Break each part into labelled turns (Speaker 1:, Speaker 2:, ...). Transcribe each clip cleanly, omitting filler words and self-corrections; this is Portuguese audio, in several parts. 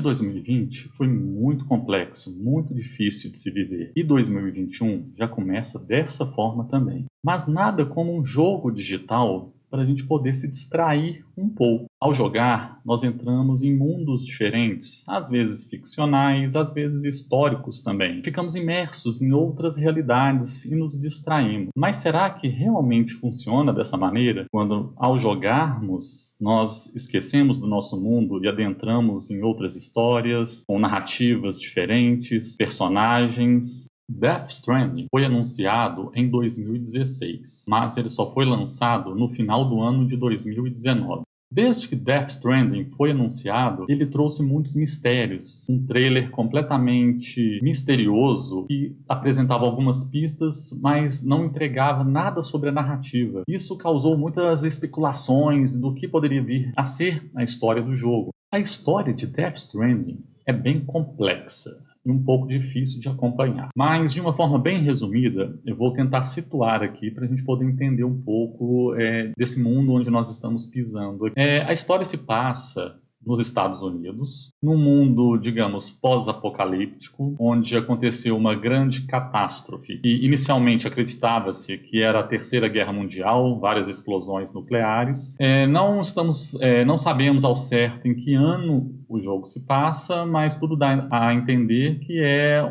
Speaker 1: 2020 foi muito complexo, muito difícil de se viver. E 2021 já começa dessa forma também. Mas nada como um jogo digital para a gente poder se distrair um pouco. Ao jogar, nós entramos em mundos diferentes, às vezes ficcionais, às vezes históricos também. Ficamos imersos em outras realidades e nos distraímos. Mas será que realmente funciona dessa maneira? Quando, ao jogarmos, nós esquecemos do nosso mundo e adentramos em outras histórias, com narrativas diferentes, personagens. Death Stranding foi anunciado em 2016, mas ele só foi lançado no final do ano de 2019. Desde que Death Stranding foi anunciado, ele trouxe muitos mistérios. Um trailer completamente misterioso que apresentava algumas pistas, mas não entregava nada sobre a narrativa. Isso causou muitas especulações do que poderia vir a ser a história do jogo. A história de Death Stranding é bem complexa e um pouco difícil de acompanhar. Mas, de uma forma bem resumida, eu vou tentar situar aqui para a gente poder entender um pouco desse mundo onde nós estamos pisando. A história se passa nos Estados Unidos, num mundo, digamos, pós-apocalíptico, onde aconteceu uma grande catástrofe. E inicialmente acreditava-se que era a Terceira Guerra Mundial, várias explosões nucleares. Não sabemos ao certo em que ano o jogo se passa, mas tudo dá a entender que é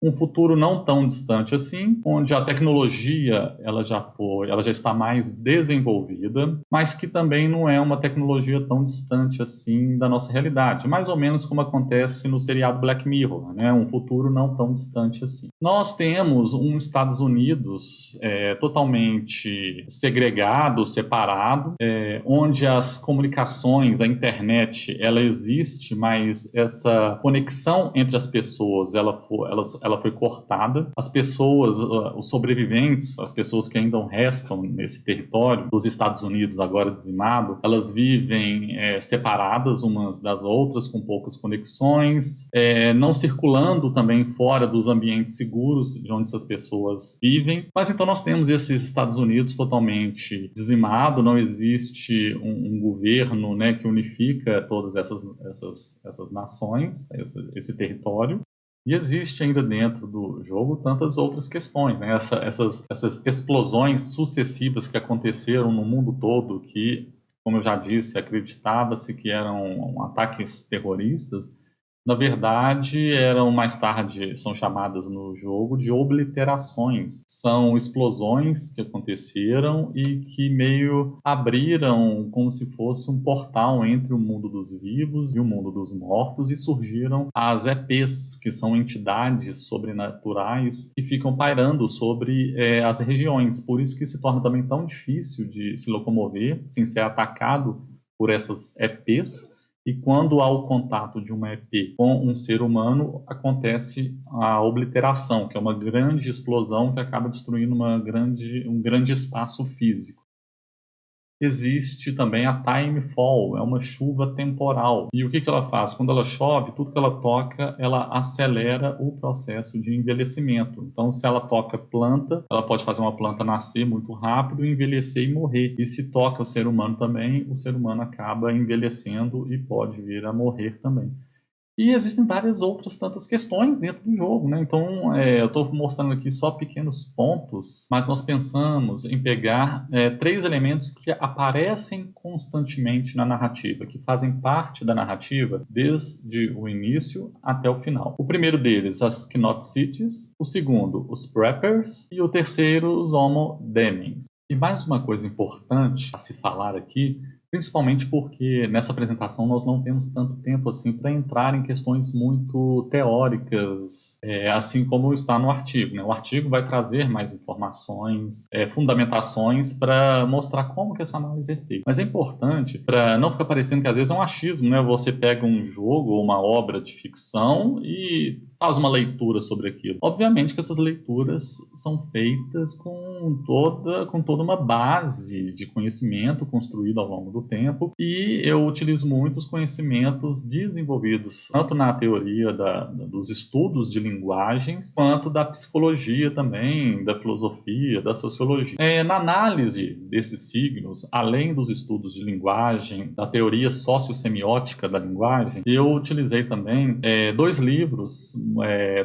Speaker 1: um futuro não tão distante assim, onde a tecnologia ela já está mais desenvolvida, mas que também não é uma tecnologia tão distante assim da nossa realidade, mais ou menos como acontece no seriado Black Mirror, né? Um futuro não tão distante assim. Nós temos um Estados Unidos totalmente segregado, separado, onde as comunicações, a internet, ela existe, mas essa conexão entre as pessoas, ela foi cortada. As pessoas, os sobreviventes, as pessoas que ainda restam nesse território dos Estados Unidos, agora dizimado, elas vivem separadas umas das outras, com poucas conexões, não circulando também fora dos ambientes seguros de onde essas pessoas vivem. Mas então nós temos esses Estados Unidos totalmente dizimado, não existe um governo, né, que unifica todas essas nações, esse território. E existe ainda dentro do jogo tantas outras questões, né? Essas explosões sucessivas que aconteceram no mundo todo, que, como eu já disse, acreditava-se que eram ataques terroristas. Na verdade, mais tarde são chamadas no jogo de obliterações. São explosões que aconteceram e que meio abriram como se fosse um portal entre o mundo dos vivos e o mundo dos mortos, e surgiram as EPs, que são entidades sobrenaturais que ficam pairando sobre as regiões. Por isso que se torna também tão difícil de se locomover sem ser atacado por essas EPs. E quando há o contato de uma EP com um ser humano, acontece a obliteração, que é uma grande explosão que acaba destruindo um grande espaço físico. Existe também a Timefall, é uma chuva temporal. E o que ela faz? Quando ela chove, tudo que ela toca, ela acelera o processo de envelhecimento. Então, se ela toca planta, ela pode fazer uma planta nascer muito rápido, envelhecer e morrer. E se toca o ser humano também, o ser humano acaba envelhecendo e pode vir a morrer também. E existem várias outras tantas questões dentro do jogo, né? Então, eu estou mostrando aqui só pequenos pontos, mas nós pensamos em pegar 3 elementos que aparecem constantemente na narrativa, que fazem parte da narrativa desde o início até o final. O primeiro deles, as Knot Cities, o segundo, os Preppers, e o terceiro, os Homo Demens. E mais uma coisa importante a se falar aqui, principalmente porque nessa apresentação nós não temos tanto tempo assim para entrar em questões muito teóricas, assim como está no artigo, né? O artigo vai trazer mais informações, fundamentações para mostrar como que essa análise é feita. Mas é importante para não ficar parecendo que às vezes é um achismo, né? Você pega um jogo ou uma obra de ficção e faz uma leitura sobre aquilo. Obviamente que essas leituras são feitas com toda uma base de conhecimento construído ao longo do tempo, e eu utilizo muito os conhecimentos desenvolvidos tanto na teoria dos estudos de linguagens, quanto da psicologia também, da filosofia, da sociologia. Na análise desses signos, além dos estudos de linguagem, da teoria sociossemiótica da linguagem, eu utilizei também 2 livros,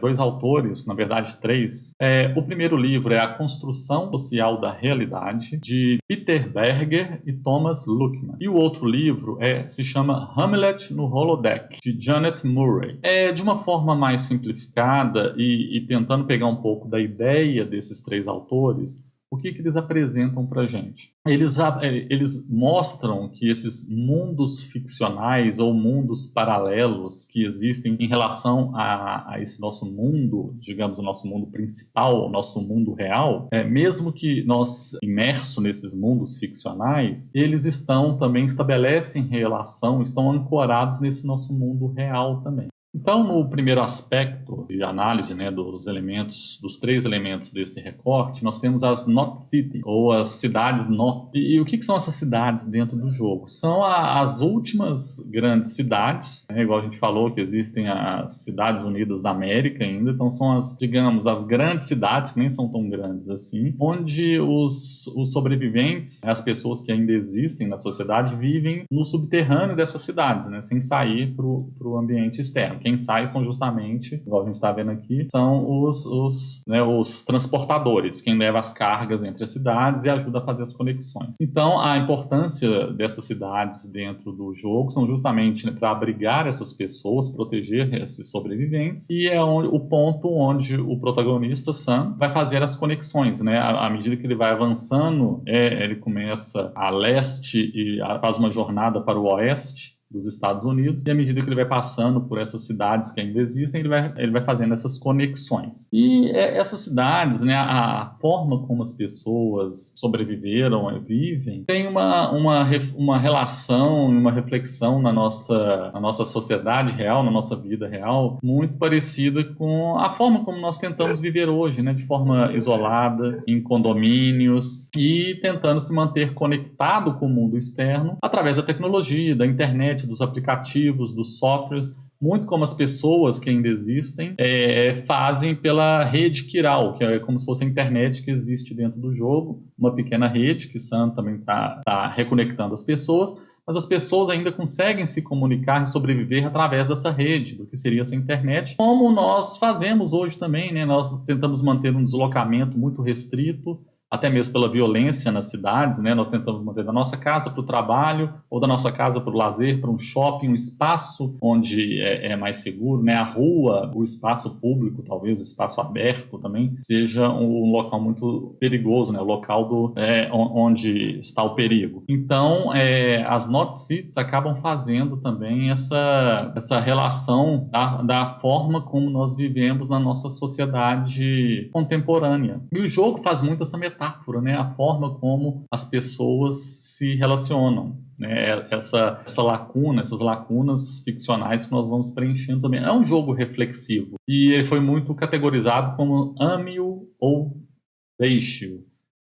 Speaker 1: 2 autores, na verdade 3. O primeiro livro é A Construção Social da Realidade, de Peter Berger e Thomas Luckmann. E o outro livro se chama Hamlet no Holodeck, de Janet Murray. De uma forma mais simplificada e tentando pegar um pouco da ideia desses 3 autores, o que eles apresentam para a gente? Eles mostram que esses mundos ficcionais ou mundos paralelos que existem em relação a esse nosso mundo, digamos, o nosso mundo principal, o nosso mundo real, mesmo que nós imersos nesses mundos ficcionais, eles estabelecem relação, estão ancorados nesse nosso mundo real também. Então, no primeiro aspecto de análise, né, dos 3 elementos desse recorte, nós temos as Not Cities, ou as cidades Not. E o que são essas cidades dentro do jogo? São as últimas grandes cidades, né, igual a gente falou que existem as Cidades Unidas da América ainda, então são as grandes cidades, que nem são tão grandes assim, onde os sobreviventes, as pessoas que ainda existem na sociedade, vivem no subterrâneo dessas cidades, né, sem sair para o ambiente externo. Quem sai são justamente, igual a gente está vendo aqui, são os transportadores, quem leva as cargas entre as cidades e ajuda a fazer as conexões. Então, a importância dessas cidades dentro do jogo são justamente, né, para abrigar essas pessoas, proteger esses sobreviventes, e é o ponto onde o protagonista, Sam, vai fazer as conexões, né? À medida que ele vai avançando, ele começa a leste e faz uma jornada para o oeste dos Estados Unidos, e à medida que ele vai passando por essas cidades que ainda existem, ele vai fazendo essas conexões. E essas cidades, né, a forma como as pessoas sobreviveram e vivem, tem uma relação e uma reflexão na nossa sociedade real, na nossa vida real, muito parecida com a forma como nós tentamos viver hoje, né, de forma isolada, em condomínios, e tentando se manter conectado com o mundo externo através da tecnologia, da internet, dos aplicativos, dos softwares, muito como as pessoas que ainda existem fazem pela rede Kiral, que é como se fosse a internet que existe dentro do jogo, uma pequena rede que Sam também está reconectando as pessoas, mas as pessoas ainda conseguem se comunicar e sobreviver através dessa rede, do que seria essa internet, como nós fazemos hoje também, né? Nós tentamos manter um deslocamento muito restrito, até mesmo pela violência nas cidades, né? Nós tentamos manter da nossa casa para o trabalho, ou da nossa casa para o lazer, para um shopping, um espaço onde é mais seguro, né? A rua, o espaço público, talvez, o espaço aberto também, seja um local muito perigoso, né? O local onde está o perigo. Então, as Not Cities acabam fazendo também essa relação da forma como nós vivemos na nossa sociedade contemporânea. E o jogo faz muito essa metáfora, né? A forma como as pessoas se relacionam, né? Essas lacunas ficcionais que nós vamos preenchendo também. É um jogo reflexivo e ele foi muito categorizado como ame-o ou deixe-o,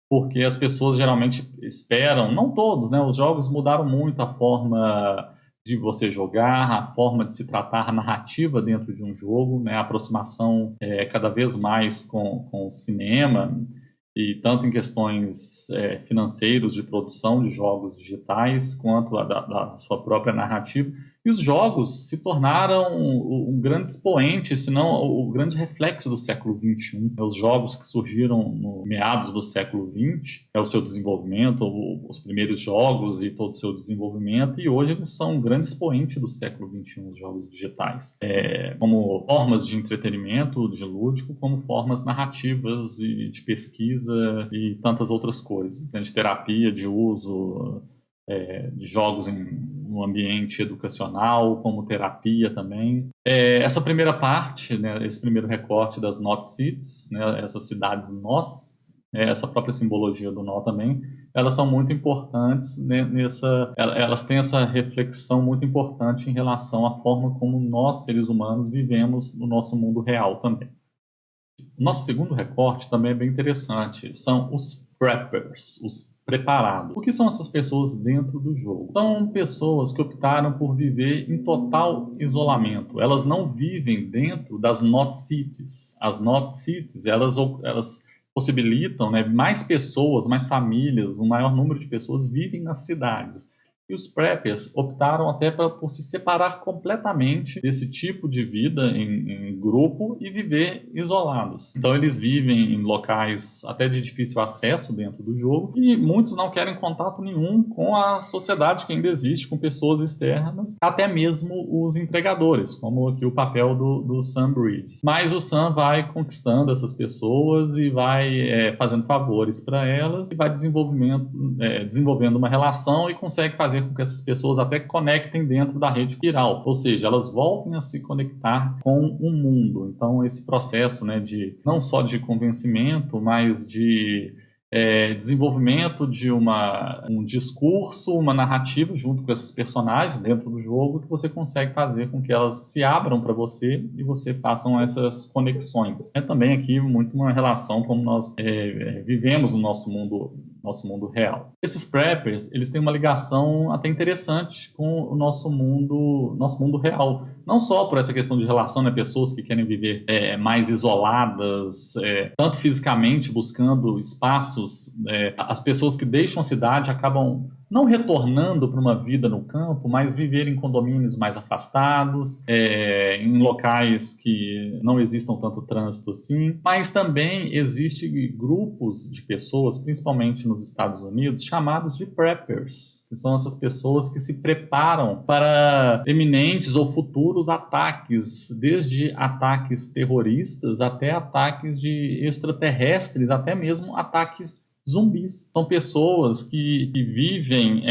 Speaker 1: porque as pessoas geralmente esperam, não todos, né? Os jogos mudaram muito a forma de você jogar, a forma de se tratar a narrativa dentro de um jogo, né? A aproximação cada vez mais com o cinema, e tanto em questões financeiras de produção de jogos digitais, quanto da sua própria narrativa. E os jogos se tornaram um grande expoente, se não o grande reflexo do século XXI. Os jogos que surgiram no meados do século XX, o seu desenvolvimento, os primeiros jogos e todo o seu desenvolvimento, e hoje eles são um grande expoente do século XXI, os jogos digitais. Como formas de entretenimento, de lúdico, como formas narrativas e de pesquisa e tantas outras coisas, né, de terapia, de uso de jogos no ambiente educacional, como terapia também. Essa primeira parte, né, esse primeiro recorte das Not Cities, né, essas cidades nós, essa própria simbologia do nó também, elas são muito importantes, né, elas têm essa reflexão muito importante em relação à forma como nós, seres humanos, vivemos no nosso mundo real também. O nosso segundo recorte também é bem interessante, são os preppers, os preparados. O que são essas pessoas dentro do jogo? São pessoas que optaram por viver em total isolamento. Elas não vivem dentro das Not Cities. As Not Cities, elas possibilitam, né, mais pessoas, mais famílias, um maior número de pessoas vivem nas cidades. E os preppers optaram até por se separar completamente desse tipo de vida em grupo e viver isolados. Então eles vivem em locais até de difícil acesso dentro do jogo e muitos não querem contato nenhum com a sociedade que ainda existe, com pessoas externas, até mesmo os entregadores, como aqui o papel do Sam Bridges. Mas o Sam vai conquistando essas pessoas e vai fazendo favores para elas e vai desenvolvendo uma relação e consegue fazer com que essas pessoas até conectem dentro da rede viral, ou seja, elas voltem a se conectar com o mundo. Então esse processo, né, não só de convencimento, mas de desenvolvimento de um discurso, uma narrativa junto com esses personagens dentro do jogo, que você consegue fazer com que elas se abram para você e você façam essas conexões. É também aqui muito uma relação como nós vivemos no nosso mundo real. Esses preppers, eles têm uma ligação até interessante com o nosso mundo real. Não só por essa questão de relação, né, pessoas que querem viver mais isoladas, tanto fisicamente buscando espaços, as pessoas que deixam a cidade acabam não retornando para uma vida no campo, mas viver em condomínios mais afastados, em locais que não existam tanto trânsito assim. Mas também existem grupos de pessoas, principalmente nos Estados Unidos, chamados de preppers, que são essas pessoas que se preparam para eminentes ou futuros ataques, desde ataques terroristas até ataques de extraterrestres, até mesmo ataques zumbis. São pessoas que vivem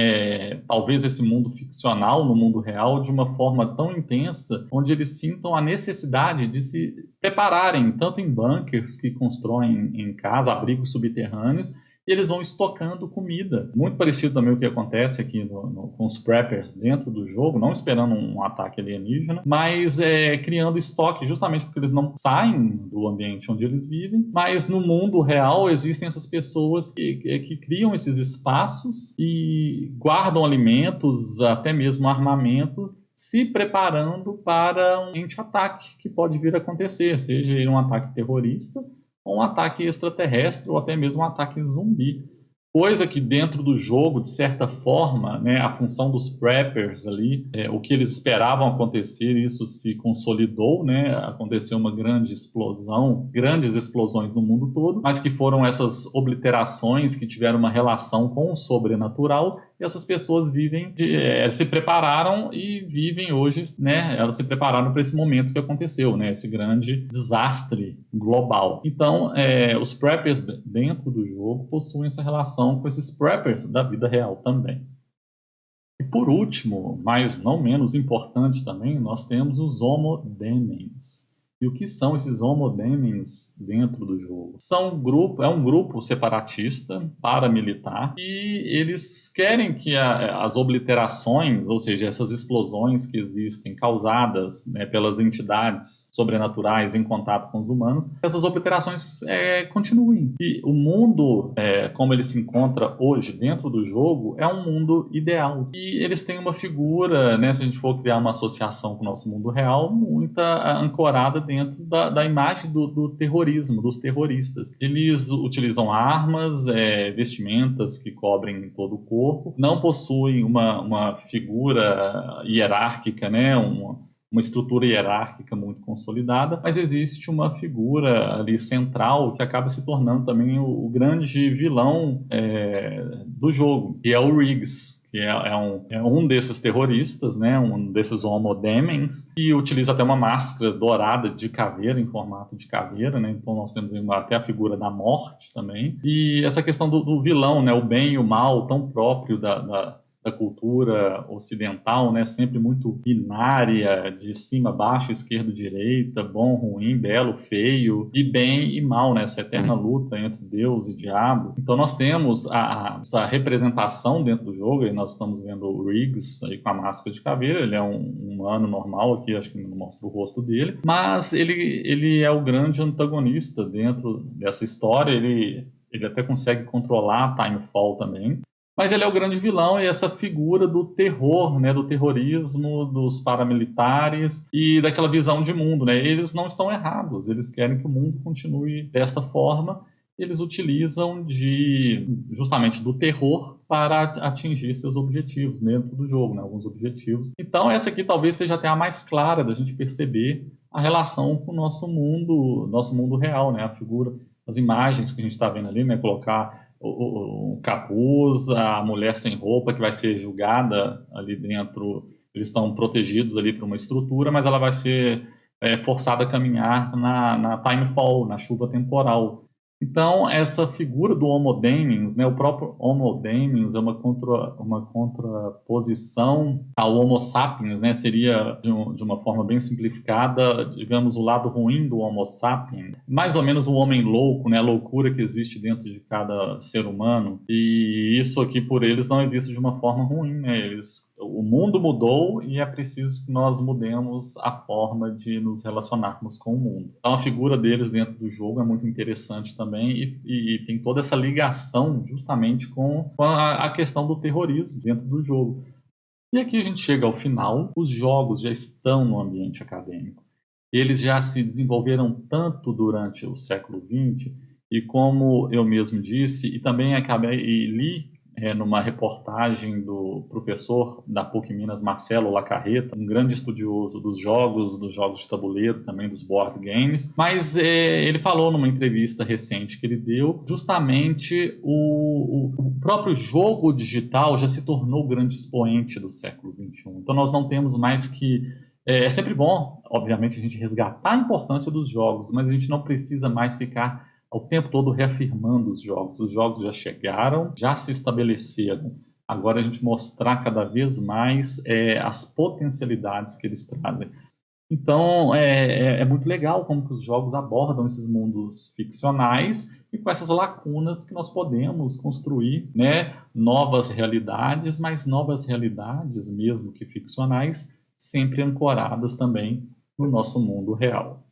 Speaker 1: talvez esse mundo ficcional no mundo real de uma forma tão intensa, onde eles sintam a necessidade de se prepararem, tanto em bunkers que constroem em casa, abrigos subterrâneos, e eles vão estocando comida. Muito parecido também o que acontece aqui com os preppers dentro do jogo, não esperando um ataque alienígena, mas criando estoque, justamente porque eles não saem do ambiente onde eles vivem. Mas no mundo real existem essas pessoas que criam esses espaços e guardam alimentos, até mesmo armamento, se preparando para um ataque que pode vir a acontecer, seja um ataque terrorista, ou um ataque extraterrestre, ou até mesmo um ataque zumbi. Coisa que dentro do jogo, de certa forma, né, a função dos preppers ali, o que eles esperavam acontecer, isso se consolidou, né, aconteceu uma grande explosão, grandes explosões no mundo todo, mas que foram essas obliterações que tiveram uma relação com o sobrenatural, e essas pessoas se prepararam e vivem hoje, né, elas se prepararam para esse momento que aconteceu, né, esse grande desastre global. Então, os preppers dentro do jogo possuem essa relação com esses preppers da vida real também. E por último, mas não menos importante também, nós temos os homodemens. E o que são esses homodemens dentro do jogo? É um grupo separatista, paramilitar, e eles querem que as obliterações, ou seja, essas explosões que existem causadas, né, pelas entidades sobrenaturais em contato com os humanos, essas obliterações continuem. E o mundo, como ele se encontra hoje dentro do jogo, é um mundo ideal. E eles têm uma figura, né, se a gente for criar uma associação com o nosso mundo real, muito ancorada dentro da imagem do terrorismo, dos terroristas. Eles utilizam armas, vestimentas que cobrem todo o corpo, não possuem uma figura hierárquica, né, uma estrutura hierárquica muito consolidada, mas existe uma figura ali central que acaba se tornando também o grande vilão do jogo, que é o Riggs, que é um desses terroristas, né, um desses homodemens, que utiliza até uma máscara dourada de caveira, em formato de caveira, né, então nós temos até a figura da morte também, e essa questão do vilão, né, o bem e o mal, tão próprio da cultura ocidental, né? Sempre muito binária, de cima, baixo, esquerda, direita, bom, ruim, belo, feio, e bem e mal, né? Essa eterna luta entre Deus e diabo. Então nós temos essa representação dentro do jogo, e nós estamos vendo o Riggs aí com a máscara de caveira. Ele é um humano normal aqui, acho que não mostra o rosto dele, mas ele é o grande antagonista dentro dessa história. Ele até consegue controlar a Timefall também, mas ele é o grande vilão e essa figura do terror, né, do terrorismo, dos paramilitares e daquela visão de mundo, né? Eles não estão errados, eles querem que o mundo continue desta forma. Eles utilizam justamente do terror para atingir seus objetivos dentro do jogo, né? Alguns objetivos. Então essa aqui talvez seja até a mais clara da gente perceber a relação com o nosso mundo real, né? A figura, as imagens que a gente está vendo ali, né? Colocar o capuz, a mulher sem roupa que vai ser julgada ali dentro. Eles estão protegidos ali por uma estrutura, mas ela vai ser forçada a caminhar na Timefall, na chuva temporal. Então, essa figura do Homo Daemons, né, o próprio Homo Daemons é uma contraposição ao Homo Sapiens, né, seria, de uma forma bem simplificada, digamos, o lado ruim do Homo Sapiens, mais ou menos o homem louco, né, a loucura que existe dentro de cada ser humano, e isso aqui por eles não é visto de uma forma ruim, né, o mundo mudou e é preciso que nós mudemos a forma de nos relacionarmos com o mundo. Então a figura deles dentro do jogo é muito interessante também e tem toda essa ligação justamente com a questão do terrorismo dentro do jogo. E aqui a gente chega ao final, os jogos já estão no ambiente acadêmico. Eles já se desenvolveram tanto durante o século XX e como eu mesmo disse, e também li numa reportagem do professor da PUC Minas, Marcelo Lacarreta, um grande estudioso dos jogos de tabuleiro, também dos board games, mas ele falou numa entrevista recente que ele deu, justamente o próprio jogo digital já se tornou o grande expoente do século XXI. Então nós não temos mais que... É sempre bom, obviamente, a gente resgatar a importância dos jogos, mas a gente não precisa mais ficar ao tempo todo reafirmando os jogos. Os jogos já chegaram, já se estabeleceram. Agora a gente mostrar cada vez mais as potencialidades que eles trazem. Então é muito legal como que os jogos abordam esses mundos ficcionais e com essas lacunas que nós podemos construir, né, novas realidades, mas novas realidades, mesmo que ficcionais, sempre ancoradas também no nosso mundo real.